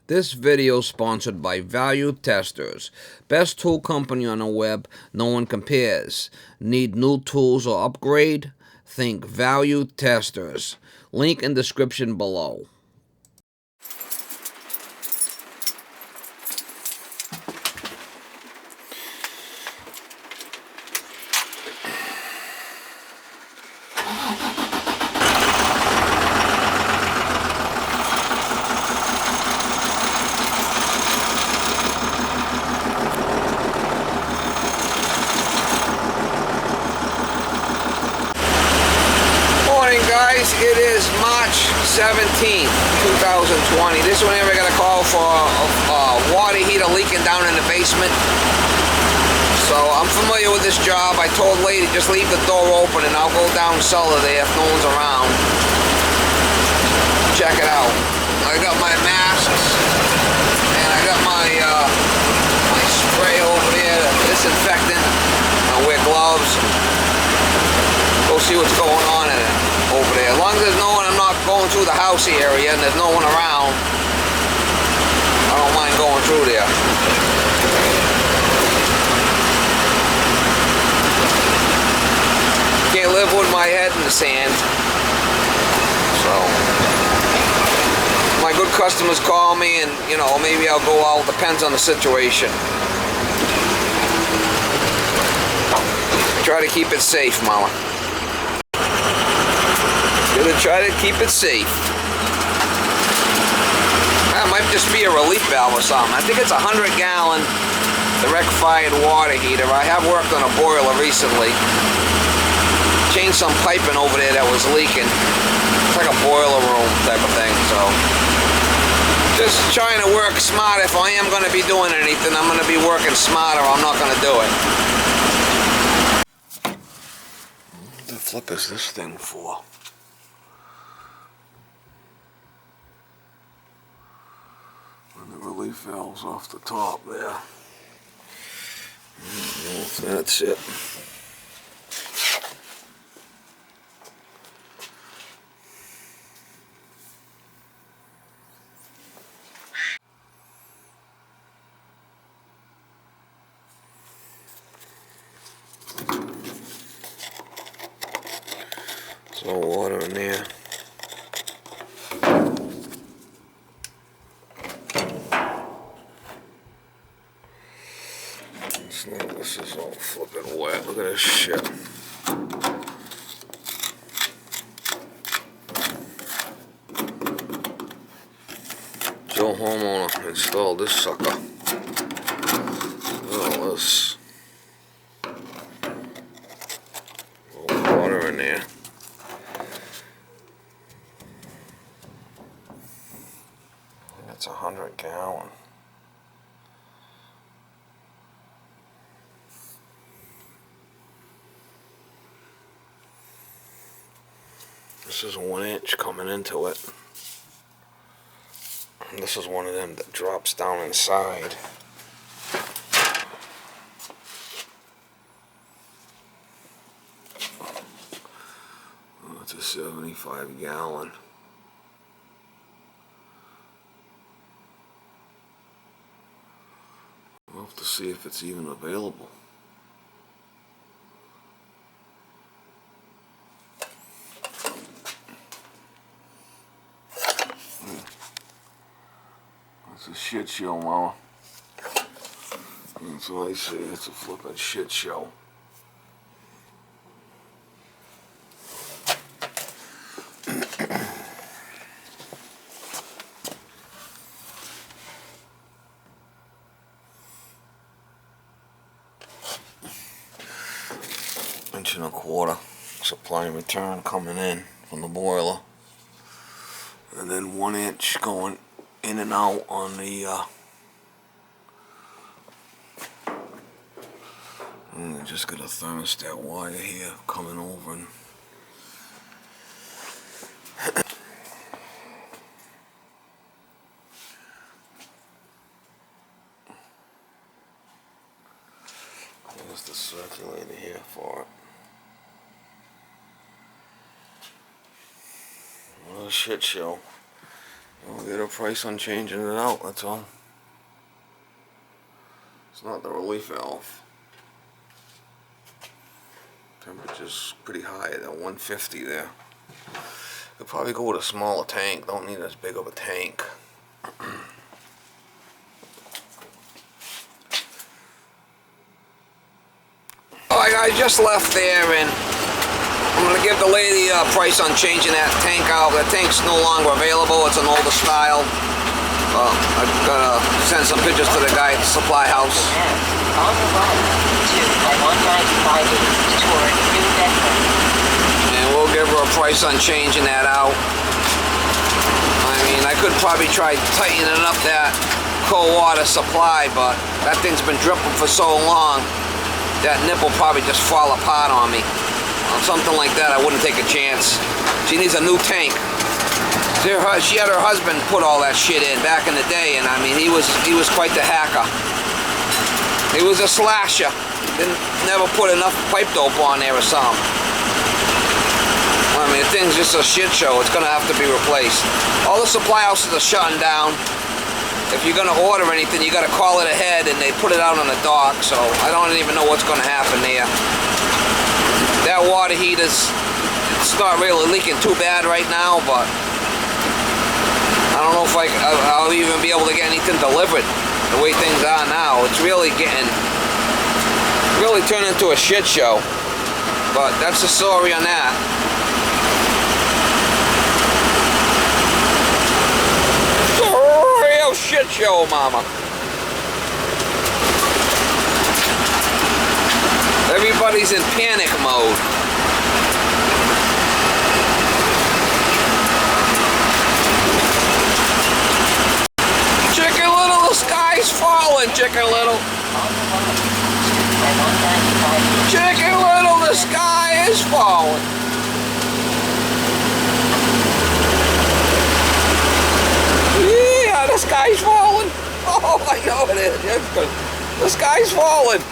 This video is sponsored by Value Testers. Best tool company on the web, no one compares. Need new tools or upgrade? Think Value Testers. Link in description below. Guys, it is March 17th, 2020. This one here I got a call for a water heater leaking down in the basement. So I'm familiar with this job. I told lady just leave the door open and I'll go down cellar there if no one's around. Check it out. I got my masks and I got my my spray over there, disinfectant. I wear gloves. Go see what's going on in it over there. As long as there's no one, I'm not going through the house area and there's no one around, I don't mind going through there. Can't live with my head in the sand. So my good customers call me and, you know, maybe I'll go out, depends on the situation. Try to keep it safe, Mama. Gonna try to keep it safe. That might just be a relief valve or something. I think it's a 100-gallon direct-fired water heater. I have worked on a boiler recently. Changed some piping over there that was leaking. It's like a boiler room type of thing. So just trying to work smart. If I am going to be doing anything, I'm going to be working smarter. I'm not going to do it. What the flip is this thing for? Relief valves off the top there. That's it. There's no water in there. This is all flipping wet. Look at this shit. Joe homeowner installed this sucker. Look at all this. No water in there. That's 100-gallon. This is 1 inch coming into it. And this is one of them that drops down inside. Oh, it's a 75-gallon. We'll have to see if it's even available. It's a shit show, Mama. That's what I say. It's a flippin' shit show. Inch and a quarter supply and return coming in from the boiler, and then 1 inch going in and out on the and just got a thermostat wire here coming over and there's the circulator here for it. What a shit show. I'll get a price on changing it out, that's all. It's not the relief valve. Temperature's pretty high at 150 there. Could probably go with a smaller tank, don't need as big of a tank. Alright guys, just left there and I'm going to give the lady a price on changing that tank out. That tank's no longer available, it's an older style. I've got to send some pictures to the guy at the supply house. And we'll give her a price on changing that out. I mean, I could probably try tightening up that cold water supply, but that thing's been dripping for so long, that nipple probably just fall apart on me. Something like that, I wouldn't take a chance. She needs a new tank. She had her husband put all that shit in back in the day, and I mean, he was quite the hacker. He was a slasher. Never put enough pipe dope on there or something. I mean, the thing's just a shit show. It's gonna have to be replaced. All the supply houses are shutting down. If you're gonna order anything, you gotta call it ahead, and they put it out on the dock. So I don't even know what's gonna happen there. That water heater's, it's not really leaking too bad right now, but I don't know if I'll even be able to get anything delivered the way things are now. It's really turned into a shit show. But that's the story on that. It's a real shit show, mama. Everybody's in panic mode. Chicken Little, the sky's falling, Chicken Little. Chicken Little, the sky is falling. Yeah, the sky's falling. Oh, I know it is. The sky's falling.